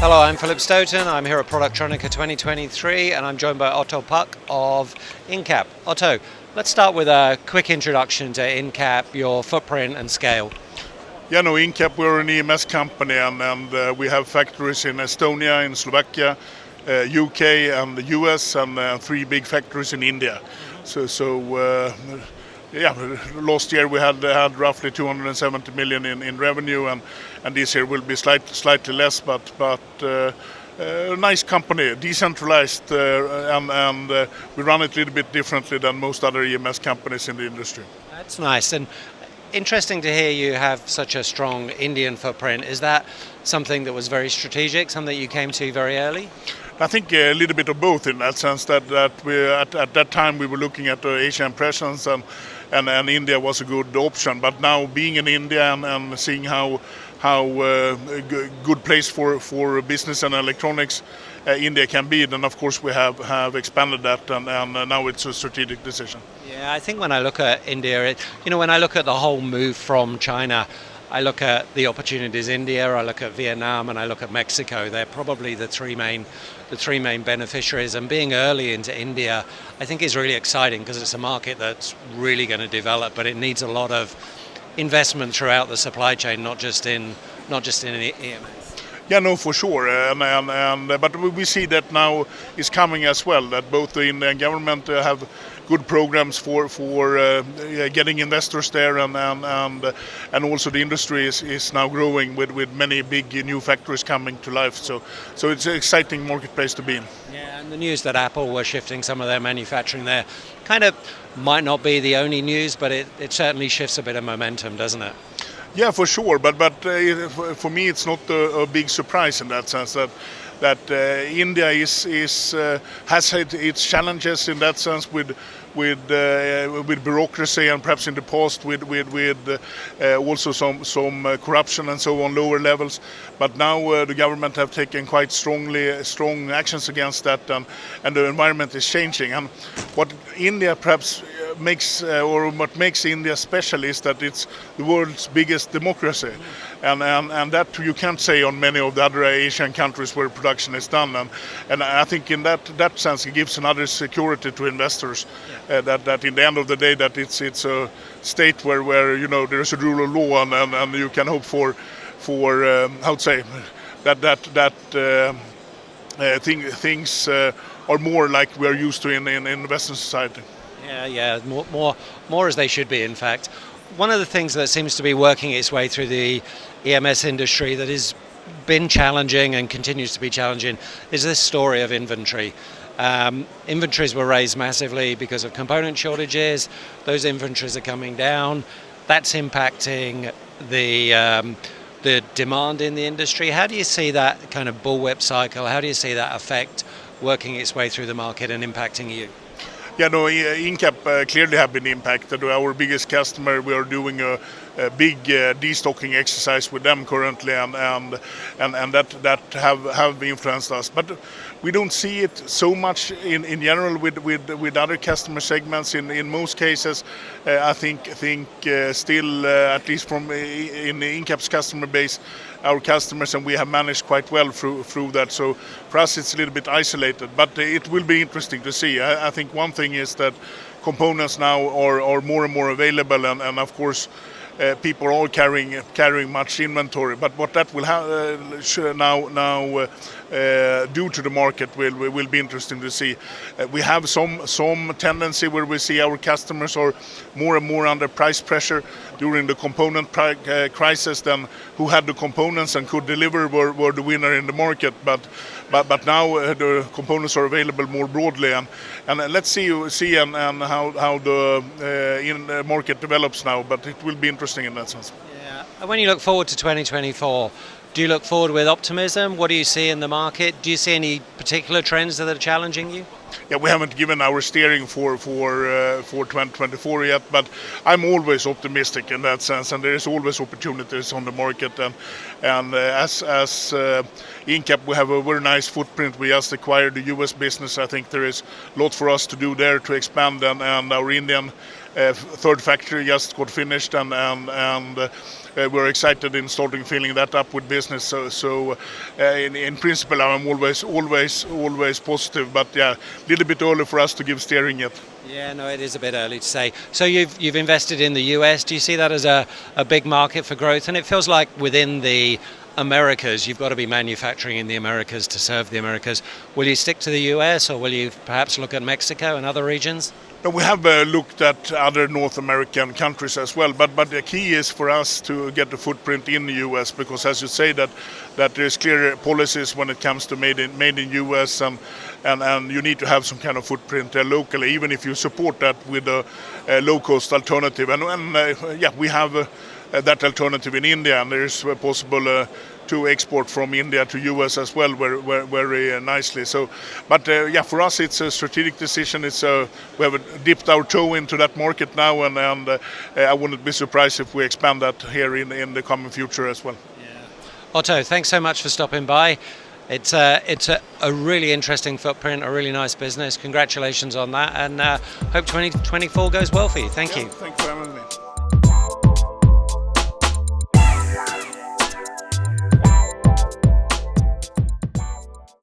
Hello, I'm Philip Stoughton. I'm here at Productronica 2023 and I'm joined by Otto Pukk of Incap. Otto, let's start with a quick introduction to Incap, your footprint and scale. Yeah, no, Incap, we're an EMS company and we have factories in Estonia, in Slovakia, UK and the US and 3 big factories in India. Last year we had roughly 270 million in revenue, and this year will be slightly less, but a nice company, decentralized, and we run it a little bit differently than most other EMS companies in the industry. That's nice, and interesting to hear you have such a strong Indian footprint. Is that something that was very strategic, something you came to very early? I think a little bit of both, in that sense that we at that time we were looking at the Asian presence and India was a good option. But now being in India and seeing how good place for business and electronics India can be, then of course we have expanded that and now it's a strategic decision. Yeah, I think when I look at India, when I look at the whole move from China, I look at the opportunities in India, I look at Vietnam, and I look at Mexico. They're probably the three main beneficiaries. And being early into India, I think is really exciting because it's a market that's really going to develop, but it needs a lot of investment throughout the supply chain, not just in EMS. Yeah, no, for sure, but we see that now is coming as well. That both the Indian government have good programs for getting investors there, and also the industry is now growing with many big new factories coming to life. So it's an exciting marketplace to be in. Yeah, and the news that Apple were shifting some of their manufacturing there kind of might not be the only news, but it certainly shifts a bit of momentum, doesn't it? Yeah, for sure, but for me it's not a big surprise in that sense that India has had its challenges in that sense with bureaucracy and perhaps in the past with also some corruption and so on lower levels. But now the government have taken quite strong actions against that, and the environment is changing. And what India perhaps makes what makes India special is that it's the world's biggest democracy, and that you can't say on many of the other Asian countries where production is done. And I think in that sense it gives another security to investors, that in the end of the day that it's a state where there's a rule of law, and you can hope for how to say things are more like we are used to in Western society. Yeah, more as they should be, in fact. One of the things that seems to be working its way through the EMS industry that has been challenging and continues to be challenging is this story of inventory. Inventories were raised massively because of component shortages. Those inventories are coming down. That's impacting the demand in the industry. How do you see that kind of bullwhip cycle? How do you see that effect working its way through the market and impacting you? Yeah, no, Incap clearly have been impacted. Our biggest customer, we are doing a big destocking exercise with them currently, and that have influenced us. But we don't see it so much in general with other customer segments. In most cases, I think still at least in the Incap's customer base, our customers, and we have managed quite well through that. So for us it's a little bit isolated, but it will be interesting to see. I think one thing is that components now are more and more available, and of course people are all carrying much inventory. But what that will now do to the market will be interesting to see. We have some tendency where we see our customers are more and more under price pressure. During the component crisis, then who had the components and could deliver were the winner in the market. But now the components are available more broadly, and let's see and how the market develops now. But it will be interesting in that sense. Yeah. And when you look forward to 2024, do you look forward with optimism? What do you see in the market? Do you see any particular trends that are challenging you? Yeah, we haven't given our steering for 2024 yet, but I'm always optimistic in that sense, and there is always opportunities on the market. And as Incap, we have a very nice footprint. We just acquired the US business. I think there is a lot for us to do there to expand, and our Indian third factory just got finished, and we're excited in starting filling that up with business. So in principle, I'm always positive, but yeah, a little bit early for us to give steering yet. Yeah, no, it is a bit early to say. So you've invested in the US. Do you see that as a big market for growth? And it feels like within the Americas, you've got to be manufacturing in the Americas to serve the Americas. Will you stick to the US, or will you perhaps look at Mexico and other regions? No, we have looked at other North American countries as well, but the key is for us to get the footprint in the US, because as you say that there's clear policies when it comes to made in US, and you need to have some kind of footprint locally, even if you support that with a low cost alternative. And yeah, we have that alternative in India, and there's possible to export from India to US as well, very nicely. So, but yeah, for us it's a strategic decision. We have dipped our toe into that market now, and I wouldn't be surprised if we expand that here in the coming future as well. Yeah. Otto, thanks so much for stopping by. It's a really interesting footprint, a really nice business. Congratulations on that, and hope 2024 goes well for you. Thank you. Thanks for having me.